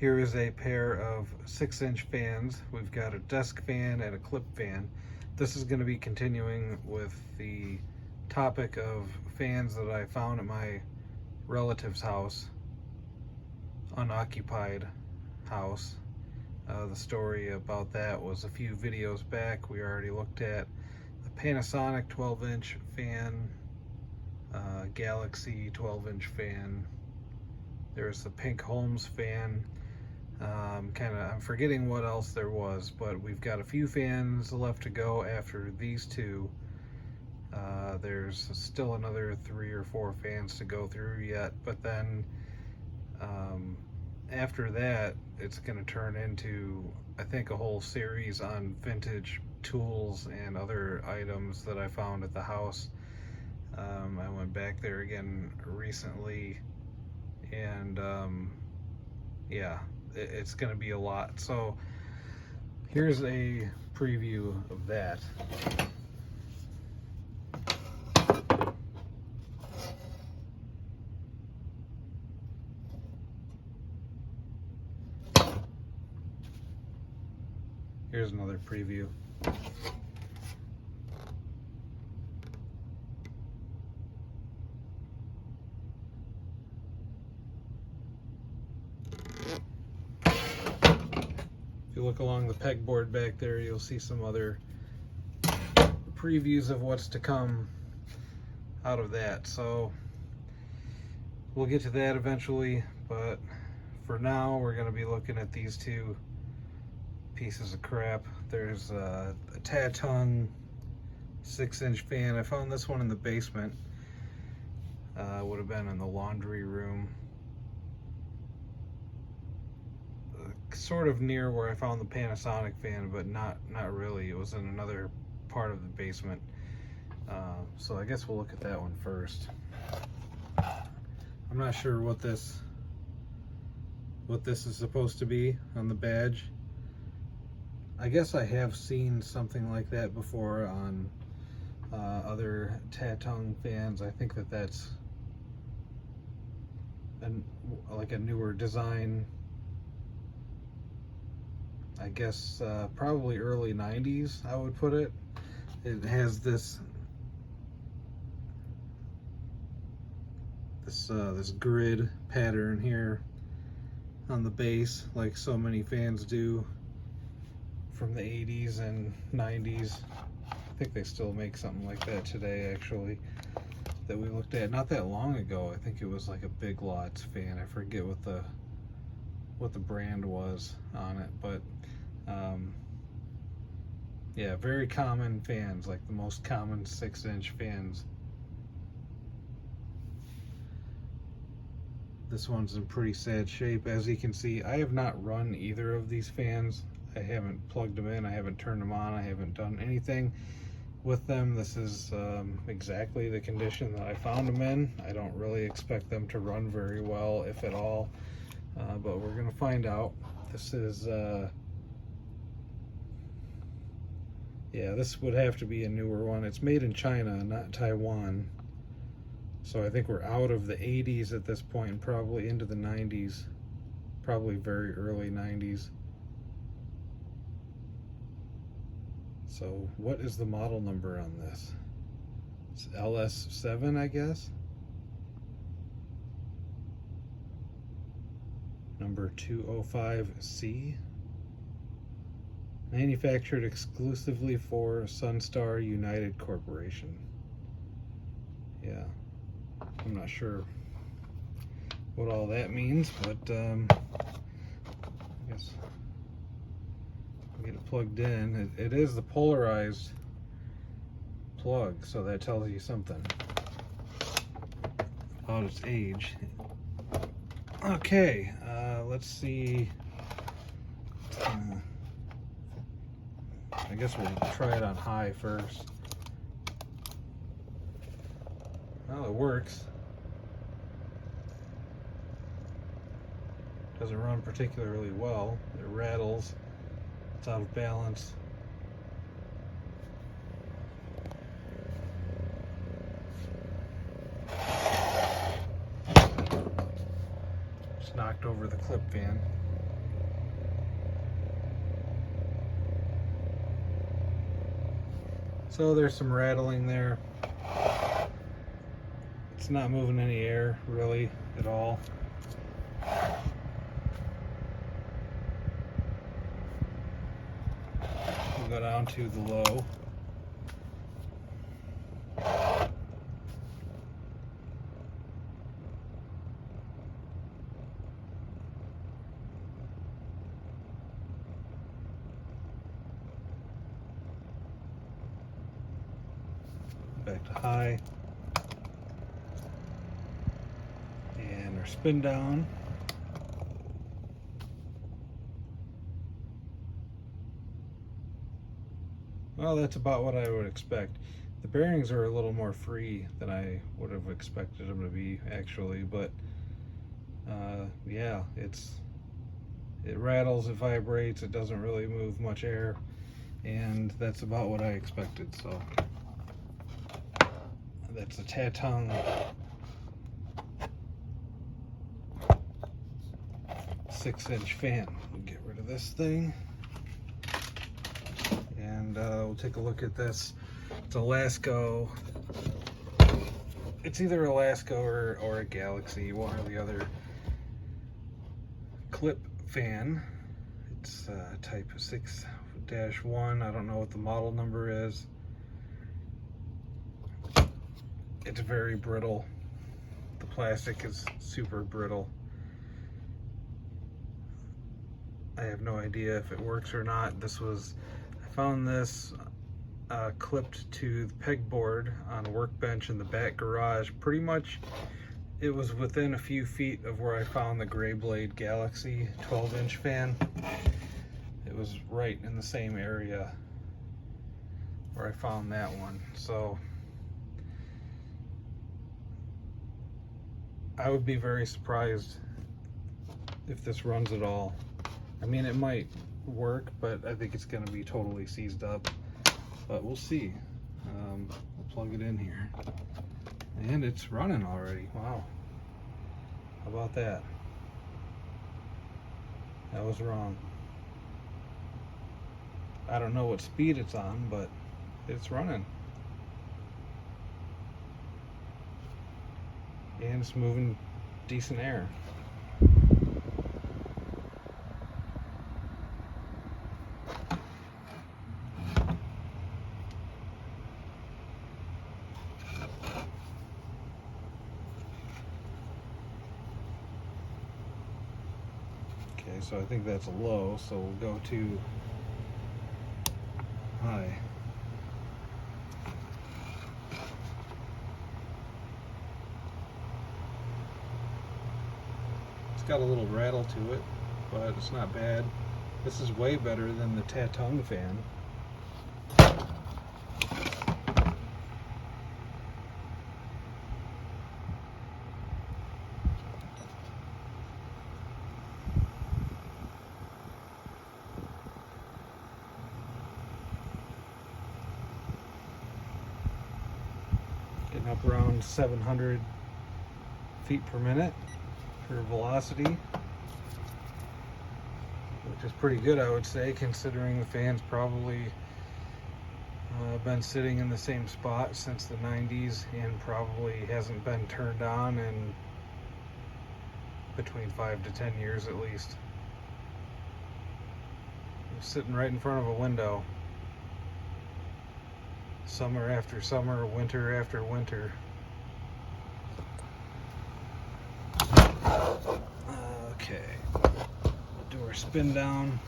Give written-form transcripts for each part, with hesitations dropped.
Here is a pair of 6-inch fans. We've got a desk fan and a clip fan. This is going to be continuing with the topic of fans that I found at my relative's house, unoccupied house. The story about that was a few videos back. We already looked at the Panasonic 12-inch fan, Galaxy 12-inch fan. There's the Pink Holmes fan. I'm forgetting what else there was, but we've got a few fans left to go after these two. There's still another 3 or 4 fans to go through yet, but then after that it's going to turn into, I think, a whole series on vintage tools and other items that I found at the house. I went back there again recently, and yeah, it's going to be a lot. So here's a preview of that. Here's another preview. If you look along the pegboard back there, you'll see some other previews of what's to come out of that. So we'll get to that eventually, but for now we're going to be looking at these two pieces of crap. There's a Tatung 6-inch fan. I found this one in the basement. Would have been in the laundry room. Sort of near where I found the Panasonic fan, but not really. It was in another part of the basement. So I guess we'll look at that one first. I'm not sure what this is supposed to be on the badge. I guess I have seen something like that before on other Tatung fans. I think that's like a newer design. I guess probably early 90s, I would put it. It has this grid pattern here on the base, like so many fans do from the 80s and 90s. I think they still make something like that today, actually, that we looked at not that long ago. I think it was like a Big Lots fan. I forget what the brand was on it, but yeah, very common fans, like the most common 6-inch fans. This one's in pretty sad shape. As you can see, I have not run either of these fans. I haven't plugged them in, I haven't turned them on, I haven't done anything with them. This is exactly the condition that I found them in. I don't really expect them to run very well, if at all, but we're gonna find out. This is yeah, this would have to be a newer one. It's made in China, not Taiwan. So I think we're out of the 80s at this point, probably into the 90s, probably very early 90s. So what is the model number on this? It's LS7, I guess. Number 205C. Manufactured exclusively for Sunstar United Corporation. Yeah, I'm not sure what all that means, but I guess we'll get it plugged in. It is the polarized plug, so that tells you something about its age. Okay, let's see. I guess we'll try it on high first. Well, it works. Doesn't run particularly well. It rattles. It's out of balance. Just knocked over the clip fan. So there's some rattling there. It's not moving any air really at all. We'll go down to the low. Back to high. And our spin down. Well, that's about what I would expect. The bearings are a little more free than I would have expected them to be, actually, but yeah, it rattles, it vibrates, it doesn't really move much air, and that's about what I expected. So that's a Tatung 6-inch fan. We'll get rid of this thing. And we'll take a look at this. It's a Lasko. It's either a Lasko or a Galaxy, one or the other. Clip fan. It's type 6-1. I don't know what the model number is. It's very brittle. The plastic is super brittle. I have no idea if it works or not. I found this clipped to the pegboard on a workbench in the back garage. Pretty much it was within a few feet of where I found the Gray Blade Galaxy 12-inch fan. It was right in the same area where I found that one. So I would be very surprised if this runs at all. I mean, it might work, but I think it's going to be totally seized up. But we'll see. We'll plug it in here. And it's running already. Wow. How about that? That was wrong. I don't know what speed it's on, but it's running. And it's moving decent air. Okay, so I think that's a low, so we'll go to high. It's got a little rattle to it, but it's not bad. This is way better than the Tatung fan. Getting up around 700 feet per minute for velocity, which is pretty good, I would say, considering the fan's probably been sitting in the same spot since the 90s and probably hasn't been turned on in between 5 to 10 years at least. It's sitting right in front of a window. Summer after summer, winter after winter. Okay, we'll do our spin down.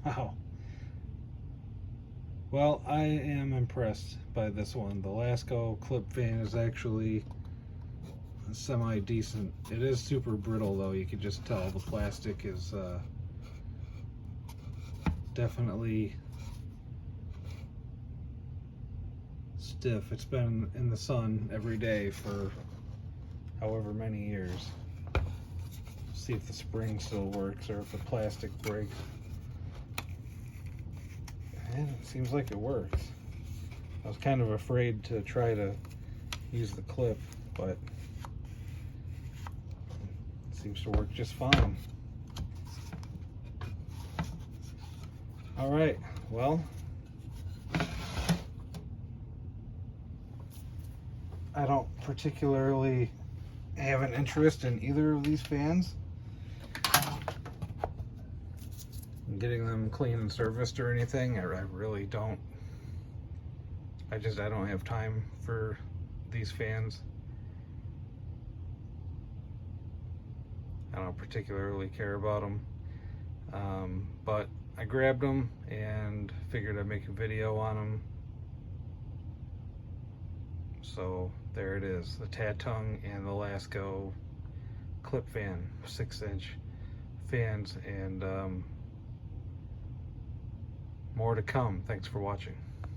Wow. Well, I am impressed by this one. The Lasko clip fan is actually semi-decent. It is super brittle though, you can just tell the plastic is definitely stiff. It's been in the sun every day for however many years. See if the spring still works or if the plastic breaks. And it seems like it works. I was kind of afraid to try to use the clip, but Seems to work just fine. All right, well, I don't particularly have an interest in either of these fans. Getting them clean and serviced or anything, I really don't. I don't have time for these fans. I don't particularly care about them, but I grabbed them and figured I'd make a video on them. So there it is, the Tatung and the Lasko clip fan, 6-inch fans, and more to come. Thanks for watching.